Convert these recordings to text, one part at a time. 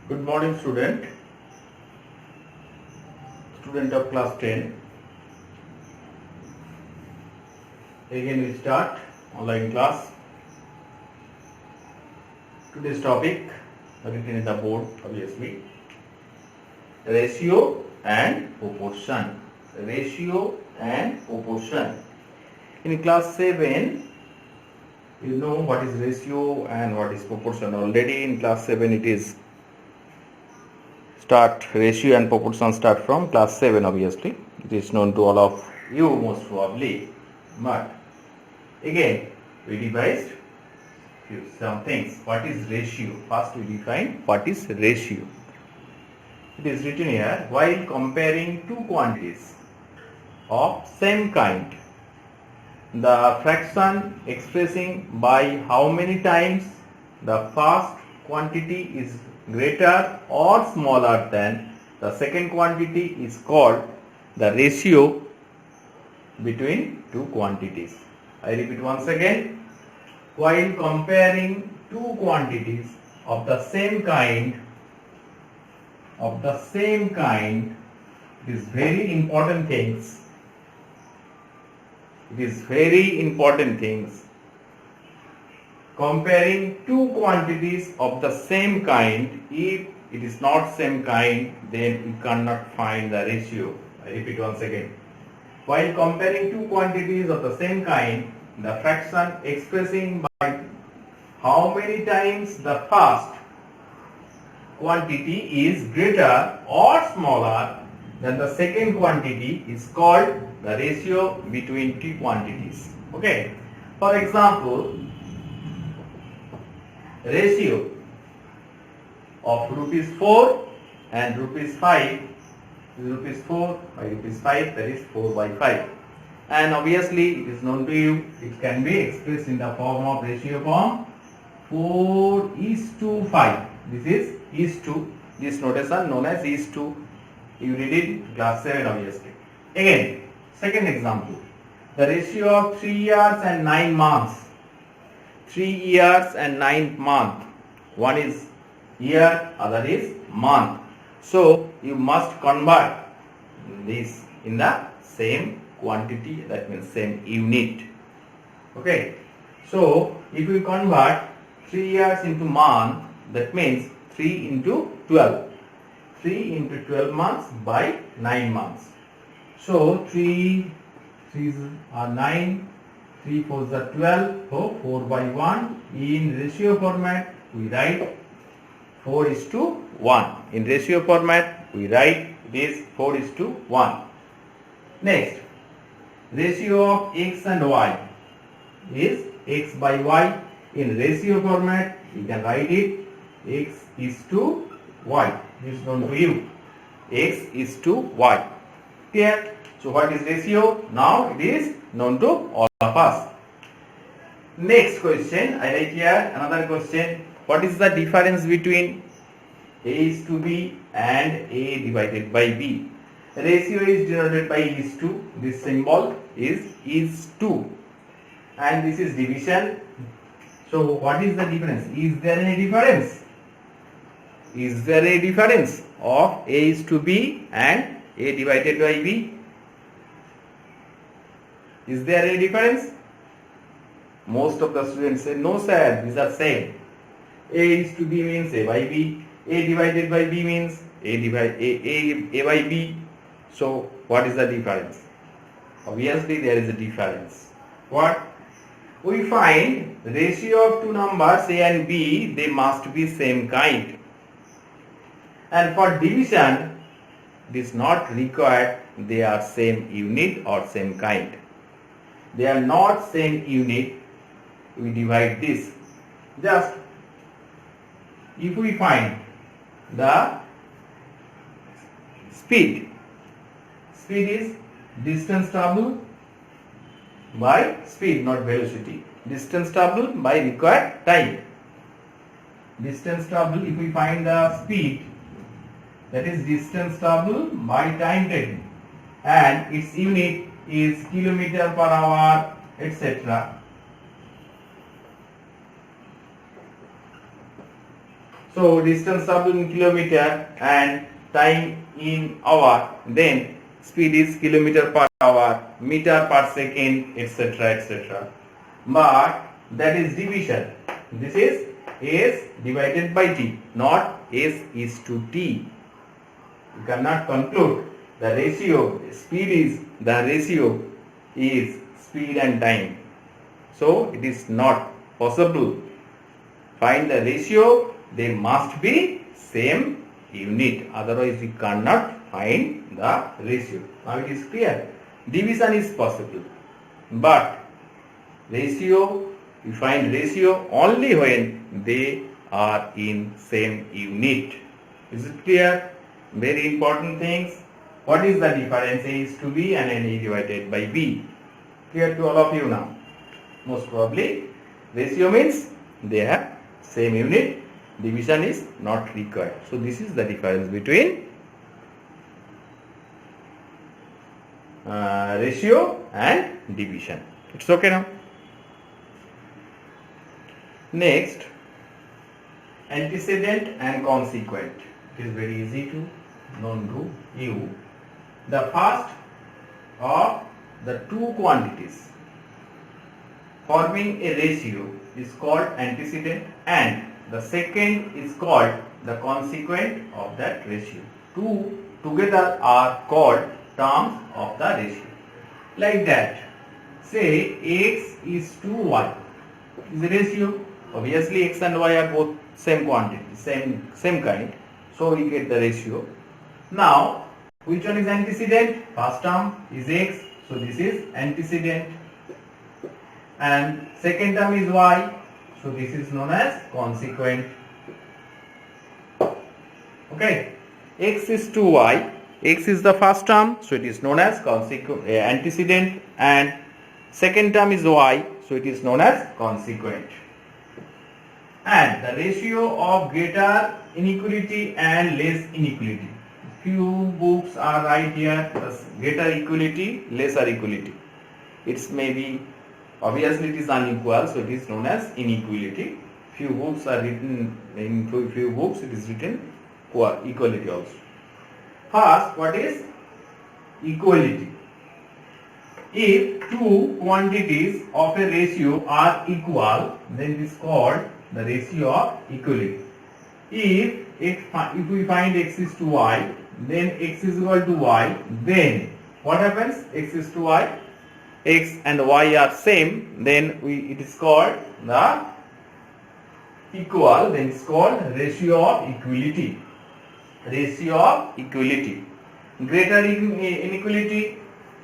Good morning, student of class 10. Again we start online class. Today's topic written in the board obviously. Ratio and proportion. Ratio and proportion. In class 7 you know what is ratio and what is proportion. Already in class 7 it is ratio and proportion start from class 7 obviously. It is known to all of you most probably. But again we devised some things. What is ratio? First we define what is ratio. It is written here, while comparing two quantities of same kind, the fraction expressing by how many times the first quantity is greater or smaller than the second quantity is called the ratio between two quantities. I repeat once again, while comparing two quantities of the same kind, it is very important things. Comparing two quantities of the same kind, if it is not same kind, then you cannot find the ratio. I repeat once again. While comparing two quantities of the same kind, the fraction expressing by how many times the first quantity is greater or smaller than the second quantity is called the ratio between two quantities. Okay. For example, ratio of rupees 4 and rupees 5 is rupees 4 by rupees 5, that is 4 by 5. And obviously it is known to you, it can be expressed in the form of ratio form 4:5. This is to, this notation known as is to. You read it in class 7 obviously. Again, second example, the ratio of 3 years and 9 months. 3 years and 9 months. One is year, other is month. So you must convert this in the same quantity, that means same unit. Okay. So if we convert 3 years into month, that means 3 into 12. 3 into 12 months by 9 months. So 3 3s are 9, 3 4s are 12, so 4 by 1. In ratio format we write 4:1. In ratio format we write this 4:1. Next, ratio of x and y is x by y. In ratio format we can write it x is to y. This is known to you. X is to y. Clear? So what is ratio? Now it is known to all of us. Next question, I write here another question. What is the difference between a is to b and a divided by b? Ratio is denoted by is to. This symbol is to. And this is division. So what is the difference? Is there any difference? Is there a difference of a is to b and a divided by b? Is there a difference? Most of the students say, no sir, these are same. A is to b means a by b. A divided by b means a by b. So what is the difference? Obviously there is a difference. What? We find the ratio of two numbers a and b, they must be same kind. And for division, it is not required they are same unit or same kind. They are not same unit, we divide this. Just if we find the speed is distance traveled by speed, not velocity. Distance traveled by required time. Distance traveled, if we find the speed, that is distance traveled by time taken, and its unit is kilometer per hour, etc. So distance traveled in kilometer and time in hour, then speed is kilometer per hour, meter per second, etc. etc. But that is division. This is S divided by T, not S is to T. You cannot conclude the ratio, the ratio is speed and time. So it is not possible. Find the ratio, they must be same unit, otherwise we cannot find the ratio. Now it is clear. Division is possible, but ratio, we find ratio only when they are in same unit. Is it clear? Very important things. What is the difference? A is to B and N is divided by B. Clear to all of you now? Most probably ratio means they have same unit. Division is not required. So this is the difference between ratio and division. It's okay now. Next, antecedent and consequent. It is very easy to known to you. The first of the two quantities forming a ratio is called antecedent and the second is called the consequent of that ratio. Two together are called terms of the ratio. Like that, say x is to y is a ratio. Obviously x and y are both same quantity, same kind. So we get the ratio. Now which one is antecedent? First term is x, so this is antecedent. And second term is y, so this is known as consequent. Okay, x is to y, x is the first term, so it is known as antecedent, and second term is y, so it is known as consequent. And the ratio of greater inequality and less inequality. Few books are right here, greater equality, lesser equality. It's maybe, obviously it is unequal, so it is known as inequality. Few books are written, in few books it is written equality also. First, what is equality? If two quantities of a ratio are equal, then it is called the ratio of equality. If we find x is to y, then x is equal to y, then what happens? X is to y, x and y are same, then it is called the equal, then it is called ratio of equality. Ratio of equality. Greater inequality,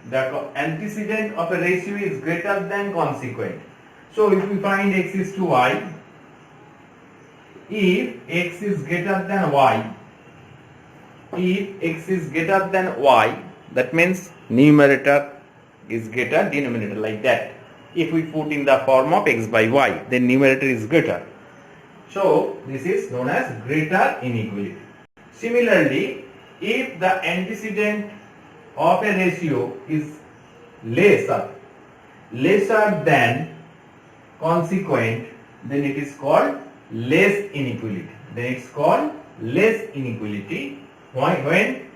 the antecedent of a ratio is greater than consequent. So if we find x is to y, if x is greater than y, that means numerator is greater denominator, like that. If we put in the form of x by y, then numerator is greater. So this is known as greater inequality. Similarly, if the antecedent of a ratio is lesser than consequent, then it is called less inequality. Then it's called less inequality. When?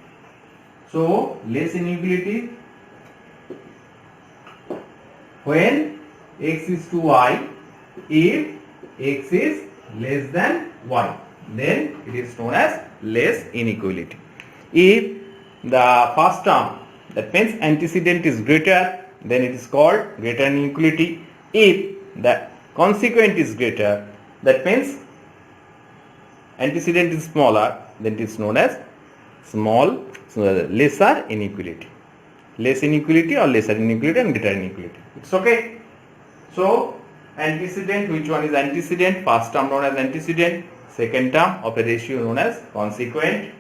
So less inequality when x is to y, if x is less than y, then it is known as less inequality. If the first term, that means antecedent, is greater, then it is called greater inequality. If the consequent is greater, that means antecedent is smaller, then it is known as lesser inequality. Less inequality or lesser inequality and greater inequality. It's okay. So antecedent, which one is antecedent? First term known as antecedent, second term of a ratio known as consequent,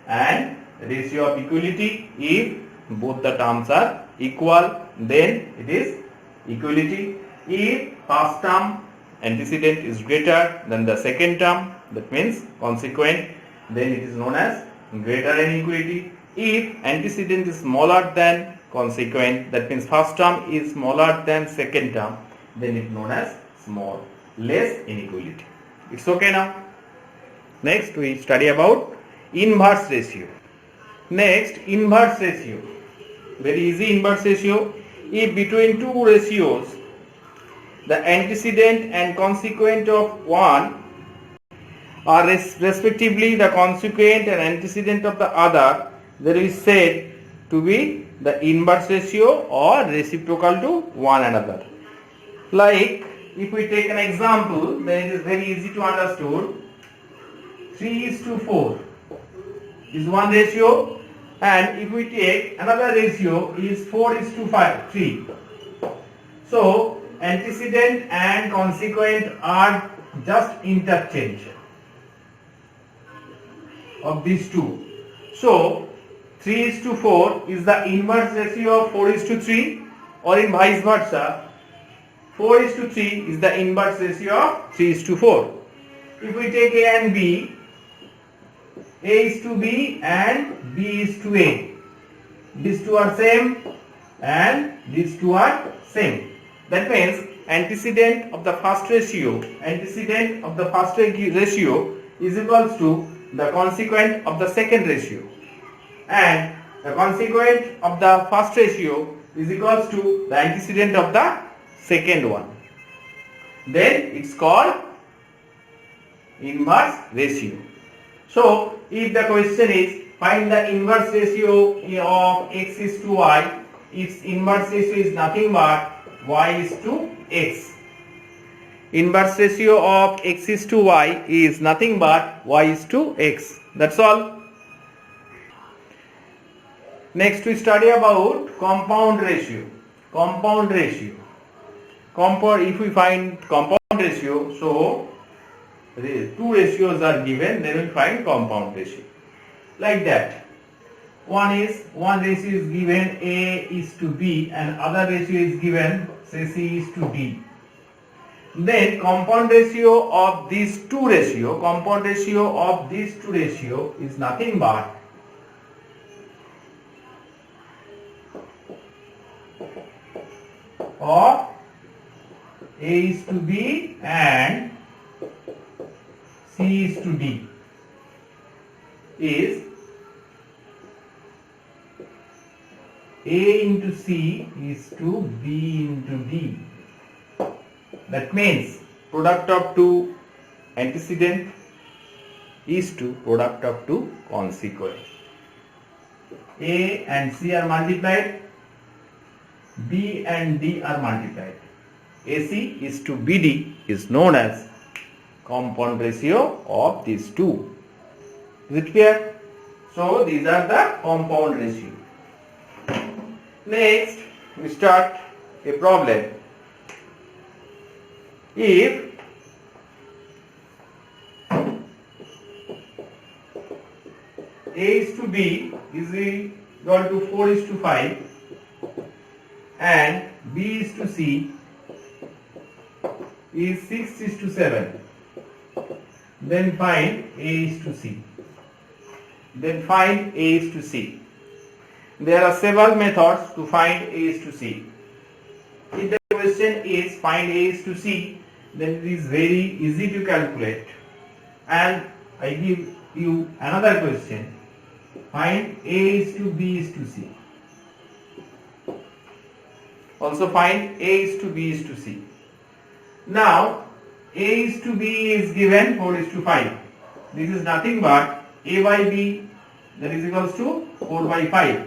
and ratio of equality, if both the terms are equal, then it is equality. If first term antecedent is greater than the second term, that means consequent, then it is known as greater inequality. If antecedent is smaller than consequent, that means first term is smaller than second term, then it is known as less inequality. It's okay now. Next we study about inverse ratio. Next, inverse ratio. Very easy inverse ratio. If between two ratios the antecedent and consequent of one are respectively the consequent and antecedent of the other, there is said to be the inverse ratio or reciprocal to one another. Like if we take an example, then it is very easy to understand. 3:4 is one ratio, and if we take another ratio is 4:3. So antecedent and consequent are just interchange of these two. So 3:4 is the inverse ratio of 4:3, or in vice versa 4:3 is the inverse ratio of 3:4. If we take A and B, A is to B and B is to A, these two are same and these two are same. That means antecedent of the first ratio is equals to the consequent of the second ratio, and the consequent of the first ratio is equals to the antecedent of the second one. Then it's called inverse ratio. So if the question is find the inverse ratio of x is to y, its inverse ratio is nothing but y is to x. Inverse ratio of x is to y is nothing but y is to x. That's all. Next we study about compound ratio. If we find compound ratio, so two ratios are given, then we find compound ratio. Like that. One ratio is given A is to B, and other ratio is given say C is to D. Then compound ratio of these two ratio is nothing but of A is to B and C is to D is A into C is to B into D. That means product of two antecedent is to product of two consequent. A and C are multiplied, B and D are multiplied. AC is to BD is known as compound ratio of these two. Is it clear? So these are the compound ratio. Next we start a problem. If A is to B is equal to 4:5 and B is to C is 6:7, then find A is to C. There are several methods to find A is to C. If the question is find A is to C, then it is very easy to calculate. And I give you another question. Find A is to B is to C. Also find A is to B is to C. Now A is to B is given 4:5. This is nothing but A by B, that is equals to 4/5,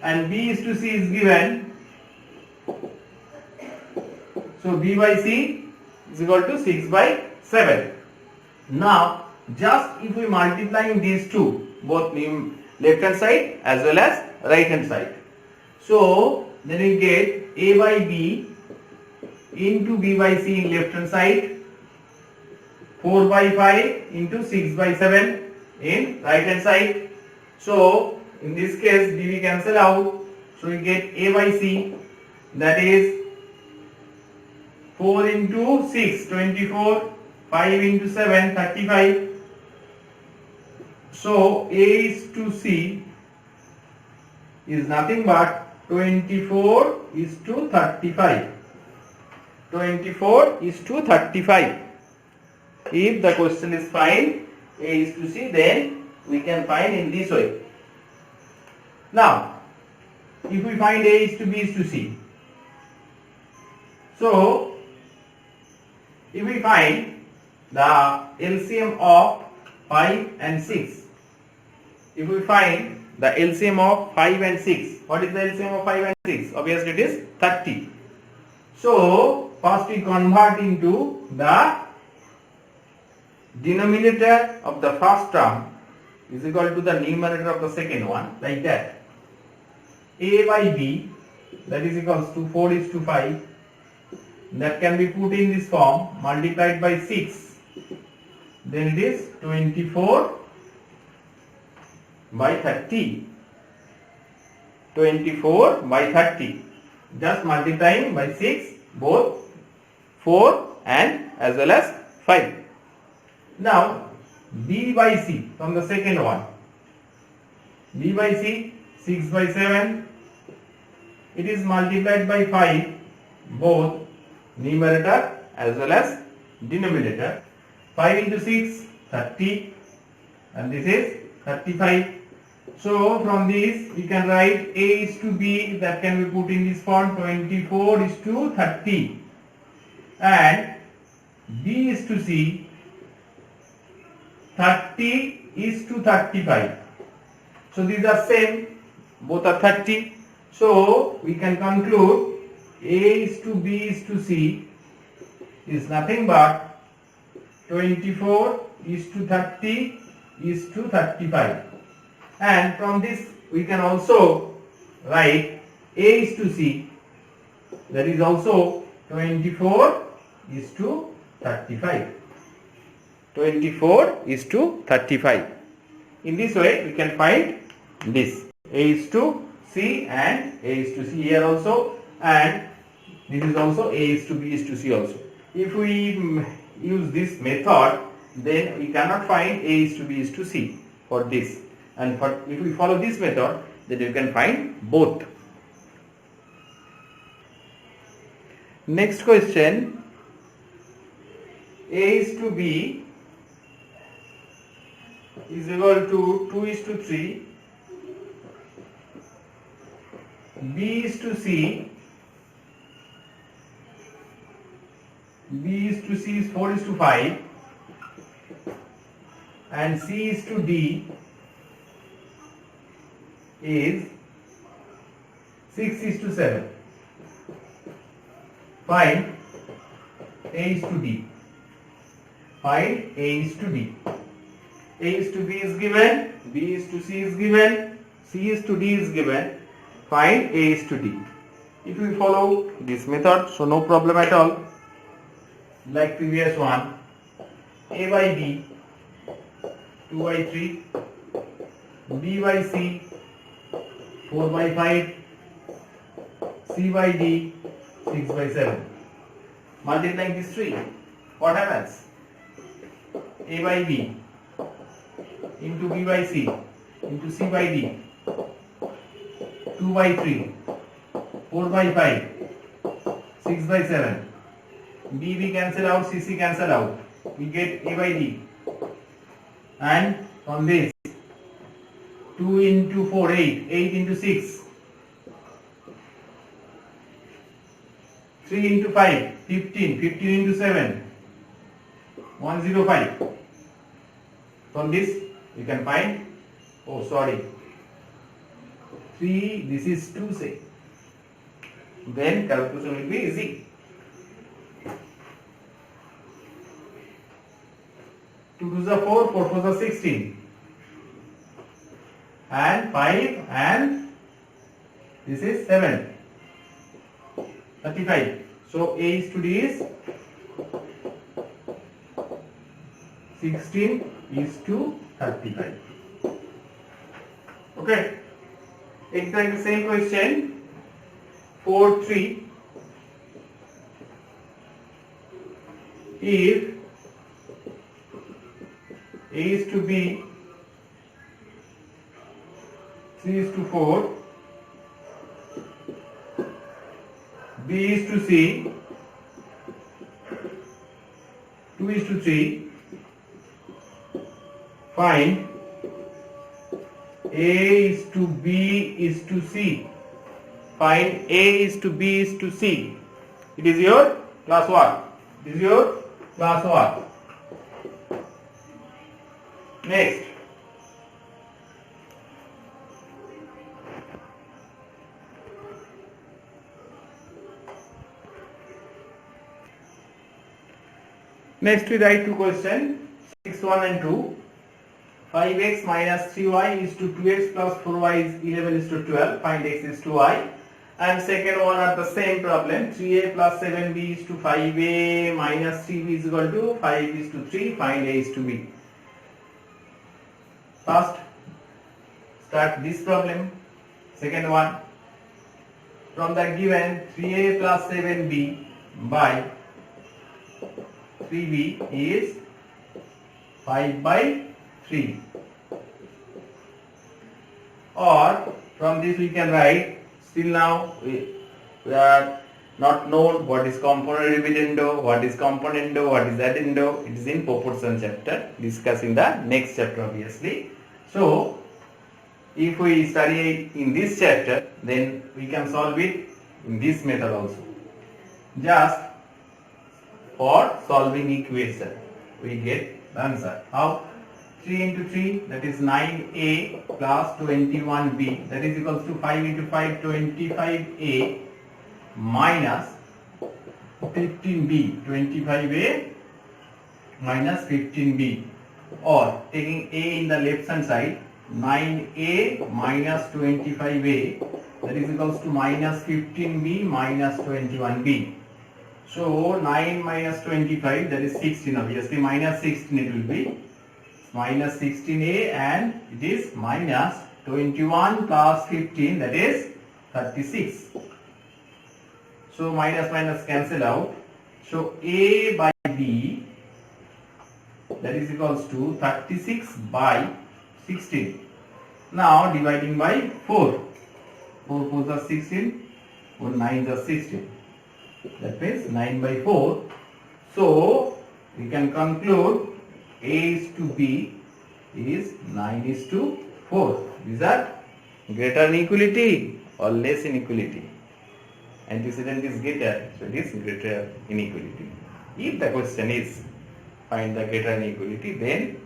and B is to C is given, so B by C is equal to 6/7. Now just if we multiply these two, both left hand side as well as right hand side, so then we get A by B into B by C in left hand side, 4/5 into 6/7 in right hand side. So in this case dv cancel out, so we get A by C, that is 4 into 6 24, 5 into 7 35. So A is to C is nothing but 24 is to 35. 24 is to 35. If the question is find A is to C, then we can find in this way. Now, if we find A is to B is to C, so if we find the LCM of 5 and 6, if we find the LCM of 5 and 6, what is the LCM of 5 and 6? Obviously it is 30. So first we convert into the denominator of the first term is equal to the numerator of the second one, like that. A by B, that is equals to 4 is to 5, that can be put in this form, multiplied by 6, then it is 24 by 30. 24 by 30, just multiplying by 6 both 4 and as well as 5. Now B by C from the second one, B by C 6 by 7, it is multiplied by 5 both numerator as well as denominator. 5 into 6 30 and this is 35. So from this we can write A is to B, that can be put in this form, 24 is to 30, and B is to C, 30 is to 35. So these are same, both are 30. So we can conclude A is to B is to C is nothing but 24 is to 30 is to 35. And from this we can also write A is to C, that is also 24 is to 35. 24 is to 35. In this way we can find this A is to C and A is to C here also, and this is also A is to B is to C also. If we use this method, then we cannot find A is to B is to C for this, and if we follow this method, then you can find both. Next question, A is to B is equal to 2 is to 3, B is to C, B is to C is 4 is to 5, and C is to D is 6 is to 7. Find A is to D. Find A is to D. A is to B is given, B is to C is given, C is to D is given. Find A is to D. If we follow this method, so no problem at all. Like previous one, A by B 2 by 3, B by C 4 by 5, C by D 6 by 7. Multiplying these three, what happens? A by B into B by C into C by D, 2 by 3, 4 by 5, 6 by 7. B cancel out, C cancel out. We get A by D. And from this, 2 into 4, 8, 8 into 6, 3 into 5, 15, 15 into 7, 105. From this, you can find, 3, this is 2 say. Then calculation will be easy. 2 to the 4, 4 to the 16, and 5, and this is 7, 35. So A is to D is 16 is to 35. Okay. Exactly the same question. 4, 3. If A is to B, 3 is to 4, B is to C, 2 is to 3, find A is to B is to C. Find A is to B is to C. It is your class work. It is your class work. Next. Next we write two questions, 6, 1 and 2. 5x minus 3y is to 2x plus 4y is 11 is to 12. Find x is to y. And second one are the same problem. 3a plus 7b is to 5a minus 3b is equal to 5 is to 3. Find a is to b. First, start this problem. Second one, from the given 3a plus 7b by 3b is 5 by 3. Or from this we can write, still now we are not known what is component dividendo, what is componendo, what is addendo. It is in proportion chapter, discuss in the next chapter obviously. So if we study in this chapter, then we can solve it in this method also. Just for solving equation, we get the answer. How? 3 into 3, that is 9a plus 21b, that is equals to 5 into 5, 25a minus 15b, 25a minus 15b, or taking a in the left hand side, 9a minus 25a, that is equals to minus 15b minus 21b. So 9 minus 25, that is 16, obviously minus 16 it will be, minus 16a, and it is minus 21 plus 15, that is 36. So minus minus cancel out. So a by b, that is equals to 36 by 16. Now dividing by 4. 4 4s are 16, 4 9s are 16. That means 9 by 4. So we can conclude A is to B is 9 is to 4. These are greater inequality or less inequality. Antecedent is greater, so it is greater inequality. If the question is find the greater inequality, then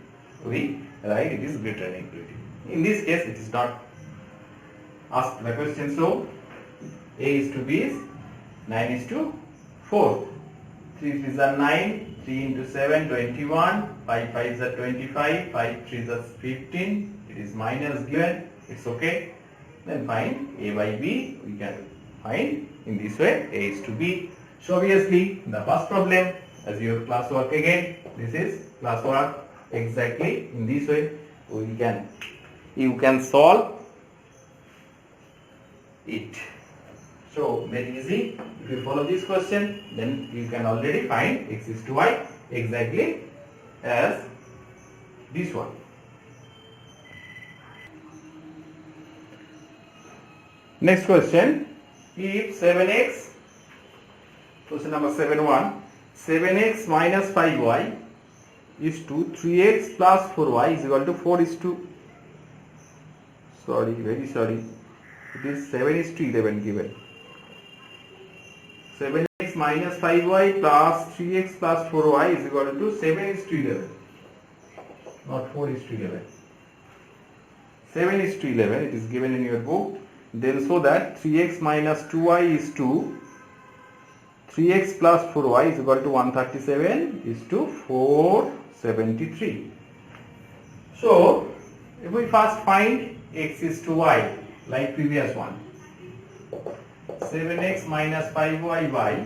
we write it is greater inequality. In this case, it is not asked the question. So A is to B is 9 is to 4. 3 3s are 9, 3 into 7, 21, 5 5s are 25, 5 3s are 15, it is minus given, it's okay. Then find A by B, we can find in this way A is to B. So obviously the first problem, as your class work again, this is class work exactly in this way, you can solve it. So very easy. If you follow this question, then you can already find x is to y exactly as this one. Next question. If 7x, question number 7.1, 7x minus 5y is to 3x plus 4y is equal to 4 is to, very sorry, it is 7 is to 11 given. 7x minus 5y plus 3x plus 4y is equal to 7 is to 11, not 4 is to 11. 7 is to 11, it is given in your book. Then so that 3x minus 2y is to 3x plus 4y is equal to 137 is to 473. So if we first find x is to y like previous one, 7x minus 5y by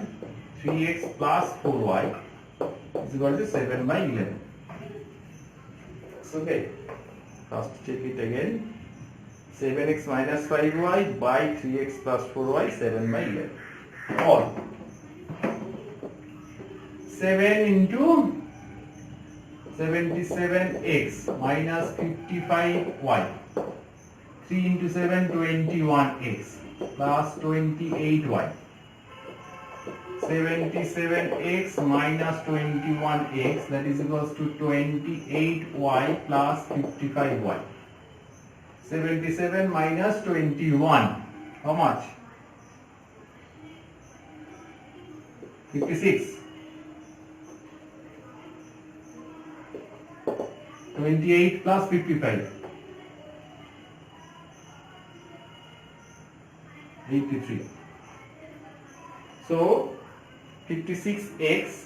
3x plus 4y is equal to 7 by 11. So okay, first check it again. 7x minus 5y by 3x plus 4y, 7 by 11. Or 7 into 77x minus 55y. 3 into 7, 21x plus 28y. 77x minus 21x, that is equals to 28y plus 55y. 77 minus 21, how much? 56. 28 plus 55. 83. So 56x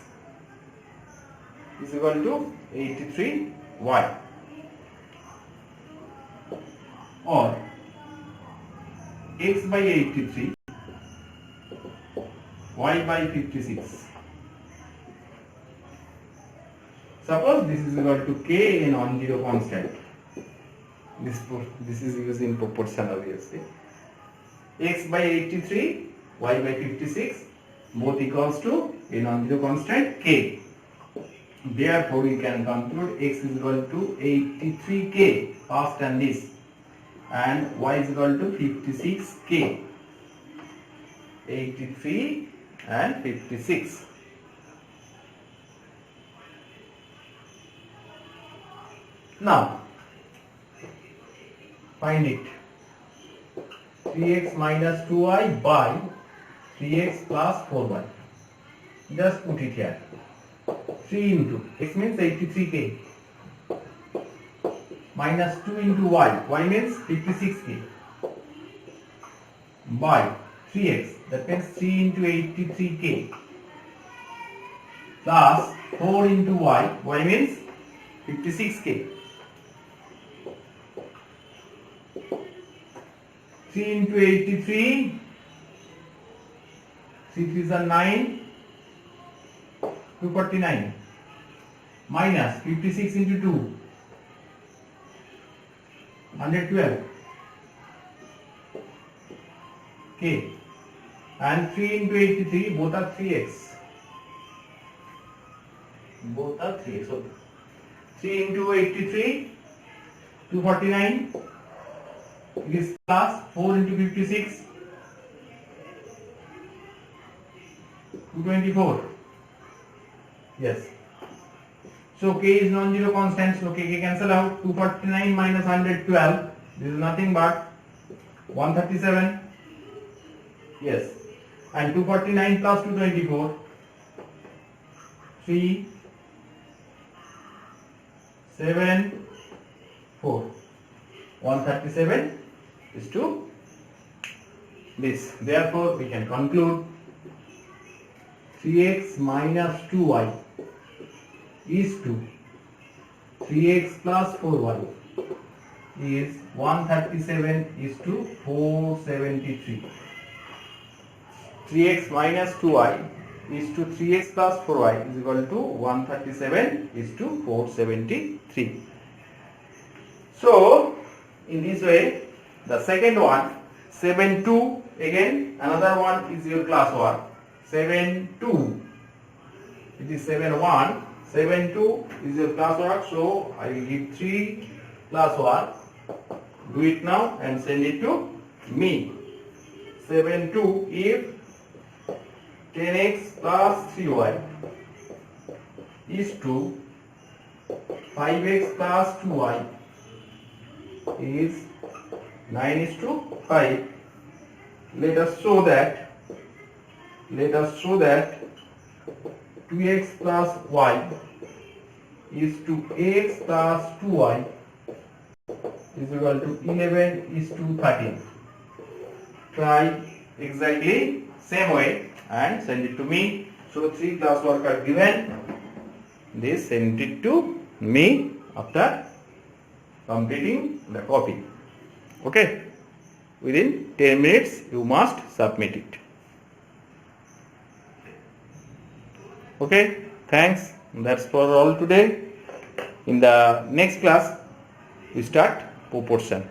is equal to 83y, or x by 83, y by 56. Suppose this is equal to k, a non-zero constant. This is using proportion obviously. X by 83, y by 56, both equals to a non-zero constant k. Therefore, we can conclude x is equal to 83k, first and this, and y is equal to 56k. 83 and 56. Now, find it. 3x minus 2y by 3x plus 4y. Just put it here. 3 into x means 83k, minus 2 into y means 56k, by 3x, that means 3 into 83k, plus 4 into y means 56k. 3 into 83, 3 3s are 9, 249, minus 56 into 2, 112 k, and 3 into 83, both are 3x. Both are 3x. So 3 into 83, 249. It is plus 4 into 56, 224. Yes. So k is non-zero constant, so k cancel out. 249 minus 112, this is nothing but 137. Yes. And 249 plus 224, 3, 7, 4. 137 is to this. Therefore, we can conclude 3x minus 2y is to 3x plus 4y is 137 is to 473. 3x minus 2y is to 3x plus 4y is equal to 137 is to 473. So, in this way, the second one, 7-2, again another one is your class work. 7-2, it is 7-1, 7-2 is your class work, so I will give 3 class work. Do it now and send it to me. 7-2, if 10x plus 3y is to 5x plus 2y is 9 is to 5. Let us show that 2x plus y is to x plus 2y is equal to 11 is to 13. Try exactly same way and send it to me. So 3 class work are given. This send it to me after completing the copy. Okay, within 10 minutes you must submit it. Okay, thanks. That's for all today. In the next class we start proportion.